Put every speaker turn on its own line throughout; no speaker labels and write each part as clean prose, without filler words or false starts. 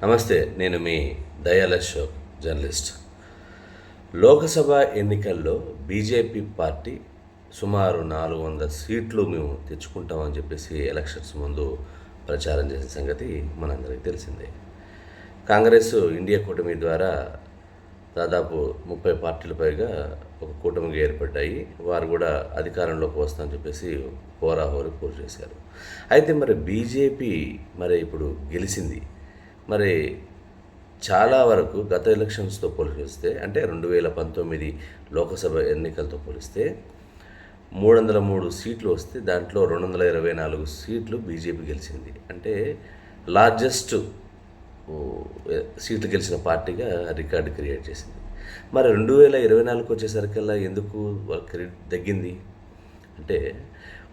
నమస్తే. నేను మీ దయాల్ అశోక్, జర్నలిస్ట్. లోకసభ ఎన్నికల్లో బీజేపీ పార్టీ సుమారు 400 సీట్లు మేము తెచ్చుకుంటామని చెప్పేసి ఎలక్షన్స్ ముందు ప్రచారం చేసిన సంగతి మనందరికీ తెలిసిందే. కాంగ్రెస్ ఇండియా కూటమి ద్వారా దాదాపు 30 పార్టీల పైగా ఒక కూటమిగా ఏర్పడ్డాయి. వారు కూడా అధికారంలోకి వస్తామని చెప్పేసి హోరాహోరీ పోరు చేశారు. అయితే మరి బీజేపీ ఇప్పుడు గెలిచింది. మరి చాలా వరకు గత ఎలక్షన్స్‌తో పోలిస్తే అంటే 2019 లోకసభ ఎన్నికలతో పోలిస్తే 303 సీట్లు వస్తే దాంట్లో 224 సీట్లు బీజేపీ గెలిచింది. అంటే లార్జెస్ట్ సీట్లు గెలిచిన పార్టీగా రికార్డు క్రియేట్ చేసింది. మరి 2024 వచ్చేసరికల్లా ఎందుకు క్రెడిట్ తగ్గింది? అంటే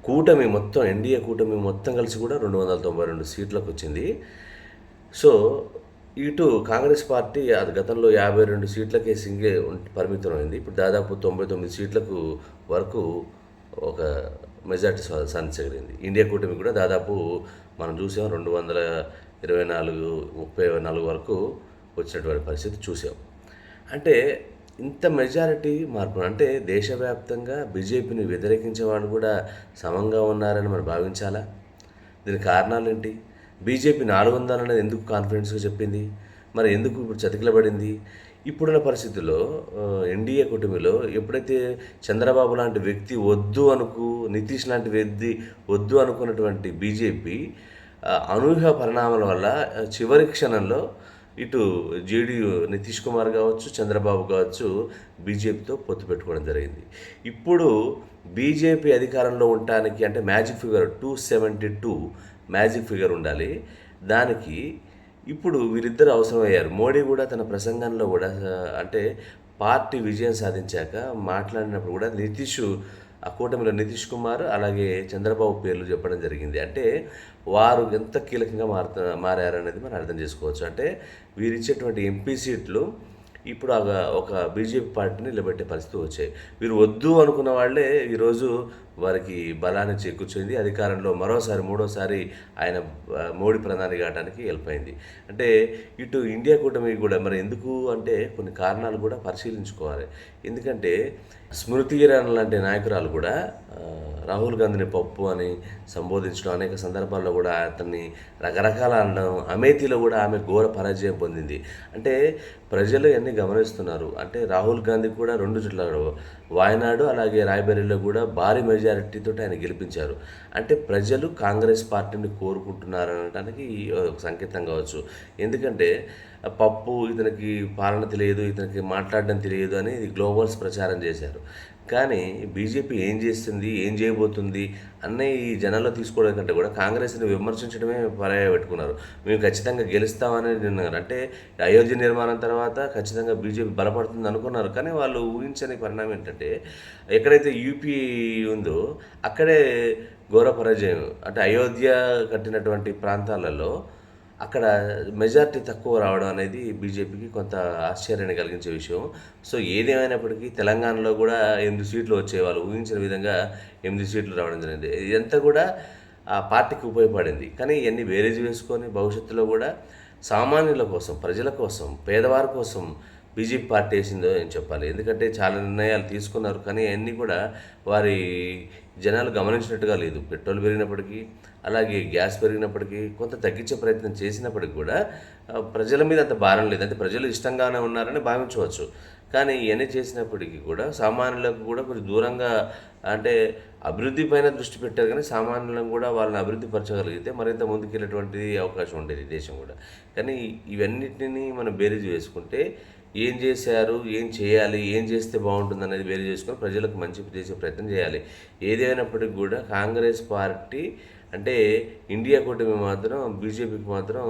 కూటమి మొత్తం ఎన్డీఏ కూటమి మొత్తం కలిసి కూడా 292 సీట్లకు వచ్చింది. సో ఇటు కాంగ్రెస్ పార్టీ అది గతంలో 52 సీట్లకే పరిమితమైంది. ఇప్పుడు దాదాపు 99 సీట్లకు వరకు ఒక మెజార్టీ సాధించగలిగింది. ఇండియా కూటమి కూడా దాదాపు మనం చూసాం 224, 34 వరకు వచ్చినటువంటి పరిస్థితి చూసాం. అంటే ఇంత మెజారిటీ మార్పు అంటే దేశవ్యాప్తంగా బీజేపీని వ్యతిరేకించే వాళ్ళు కూడా సమంగా ఉన్నారని మనం భావించాలా? దీనికి కారణాలేంటి? బీజేపీ 400 అనేది ఎందుకు కాన్ఫిడెన్స్‌గా చెప్పింది? మరి ఎందుకు ఇప్పుడు చతికిలబడింది? ఇప్పుడున్న పరిస్థితుల్లో ఎన్డీఏ కూటమిలో ఎప్పుడైతే చంద్రబాబు లాంటి వ్యక్తి వద్దు నితీష్ లాంటి వ్యక్తి వద్దు అనుకున్నటువంటి బీజేపీ అనూహ్య పరిణామాల వల్ల చివరి క్షణంలో ఇటు జేడీయూ నితీష్ కుమార్ కావచ్చు, చంద్రబాబు కావచ్చు బీజేపీతో పొత్తు పెట్టుకోవడం జరిగింది. ఇప్పుడు బీజేపీ అధికారంలో ఉండటానికి అంటే మ్యాజిక్ ఫిగర్ 272 మ్యాజిక్ ఫిగర్ ఉండాలి. దానికి ఇప్పుడు వీరిద్దరు అవసరమయ్యారు. మోడీ కూడా తన ప్రసంగంలో కూడా అంటే పార్టీ విజయం సాధించాక మాట్లాడినప్పుడు కూడా ఆ కూటమిలో నితీష్ కుమార్ అలాగే చంద్రబాబు పేర్లు చెప్పడం జరిగింది. అంటే వారు ఎంత కీలకంగా మారారనేది మనం అర్థం చేసుకోవచ్చు. అంటే వీరిచ్చేటువంటి ఎంపీ సీట్లు ఇప్పుడు ఒక బీజేపీ పార్టీని నిలబెట్టే పరిస్థితి వచ్చాయి. వీరు వద్దు అనుకున్న వాళ్ళే ఈరోజు వారికి బలాన్ని చేకూర్చింది. అధికారంలో మూడోసారి ఆయన మోడీ ప్రధాని కావడానికి వెళ్ళిపోయింది. అంటే ఇటు ఇండియా కూటమి కూడా మరి ఎందుకు అంటే కొన్ని కారణాలు కూడా పరిశీలించుకోవాలి. ఎందుకంటే స్మృతి ఇరానీ లాంటి నాయకురాలు కూడా రాహుల్ గాంధీని పప్పు అని సంబోధించడం, అనేక సందర్భాల్లో కూడా అతన్ని రకరకాల అనడం, అమేథీలో కూడా ఆమె ఘోర పరాజయం పొందింది. అంటే ప్రజలు అన్నీ గమనిస్తున్నారు. అంటే రాహుల్ గాంధీ కూడా 2 జిల్లాలు వాయనాడు అలాగే రాయ్బరేలీలో కూడా భారీ మెజారిటీతో ఆయన గెలిపించారు. అంటే ప్రజలు కాంగ్రెస్ పార్టీని కోరుకుంటున్నారు అనడానికి ఒక సంకేతం కావచ్చు. ఎందుకంటే పప్పు ఇతనికి పాలన తెలియదు, ఇతనికి మాట్లాడడం తెలియదు అని గ్లోబల్స్ ప్రచారం చేశారు. కానీ బీజేపీ ఏం చేస్తుంది, ఏం చేయబోతుంది అన్నీ ఈ జనాల్లో తీసుకోవడం కంటే కూడా కాంగ్రెస్ని విమర్శించడమే పర్యాయ పెట్టుకున్నారు. మేము ఖచ్చితంగా గెలుస్తామని నిన్నారు. అంటే అయోధ్య నిర్మాణం తర్వాత ఖచ్చితంగా బీజేపీ బలపడుతుంది అనుకున్నారు. కానీ వాళ్ళు ఊహించని పరిణామం ఏంటంటే ఎక్కడైతే యూపీ ఉందో అక్కడే ఘోర పరాజయం. అంటే అయోధ్య కట్టినటువంటి ప్రాంతాలలో అక్కడ మెజారిటీ తక్కువ రావడం అనేది బీజేపీకి కొంత ఆశ్చర్యాన్ని కలిగించే విషయం. సో ఏదేమైనప్పటికీ తెలంగాణలో కూడా 8 సీట్లు వచ్చాయి. వాళ్ళు ఊహించిన విధంగా 8 సీట్లు రావడం జరిగింది. ఇదంతా కూడా ఆ పార్టీకి ఉపయోగపడింది. కానీ ఇవన్నీ బేరీజు వేసుకొని భవిష్యత్తులో కూడా సామాన్యుల కోసం, ప్రజల కోసం, పేదవారి కోసం బీజేపీ పార్టీ వేసిందో అని చెప్పాలి. ఎందుకంటే చాలా నిర్ణయాలు తీసుకున్నారు. కానీ అవన్నీ కూడా వారి జనాలు గమనించినట్టుగా లేదు. పెట్రోల్ పెరిగినప్పటికీ అలాగే గ్యాస్ పెరిగినప్పటికీ కొంత తగ్గించే ప్రయత్నం చేసినప్పటికీ కూడా ప్రజల మీద అంత భారం లేదు. అంటే ప్రజలు ఇష్టంగానే ఉన్నారని భావించవచ్చు. కానీ ఇవన్నీ చేసినప్పటికీ కూడా సామాన్యులకు కూడా కొంచెం దూరంగా అంటే అభివృద్ధి పైన దృష్టి పెట్టారు. కానీ సామాన్యులను కూడా వాళ్ళని అభివృద్ధి పరచగలిగితే మరింత ముందుకెళ్ళేటువంటి అవకాశం ఉండేది దేశం కూడా. కానీ ఇవన్నిటిని మనం బేరీజు వేసుకుంటే ఏం చేశారు, ఏం చేయాలి, ఏం చేస్తే బాగుంటుంది అనేది వేరు చేసుకొని ప్రజలకు మంచి చేసే ప్రయత్నం చేయాలి. ఏదైనప్పటికీ కూడా కాంగ్రెస్ పార్టీ అంటే ఇండియా కూటమి మాత్రం బీజేపీకి మాత్రం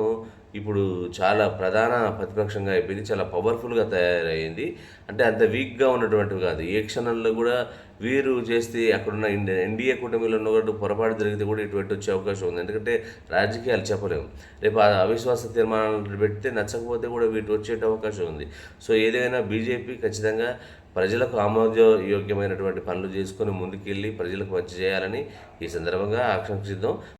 ఇప్పుడు చాలా ప్రధాన ప్రతిపక్షంగా అయిపోయింది. చాలా పవర్ఫుల్గా తయారైంది. అంటే అంత వీక్గా ఉన్నటువంటివి కాదు. ఏ క్షణంలో కూడా వీరు చేస్తే అక్కడున్న ఎన్డీఏ కూటమిలో ఉన్నటువంటి పొరపాటు జరిగితే కూడా ఇటువంటి వచ్చే అవకాశం ఉంది. ఎందుకంటే రాజకీయాలు చెప్పలేము. రేపు అవిశ్వాస తీర్మానాలు పెడితే నచ్చకపోతే కూడా వీటి వచ్చే అవకాశం ఉంది. సో ఏదైనా బీజేపీ ఖచ్చితంగా ప్రజలకు ఆమోదయోగ్యమైనటువంటి పనులు చేసుకొని ముందుకెళ్ళి ప్రజలకు మంచి చేయాలని ఈ సందర్భంగా ఆకాంక్షిద్దాం.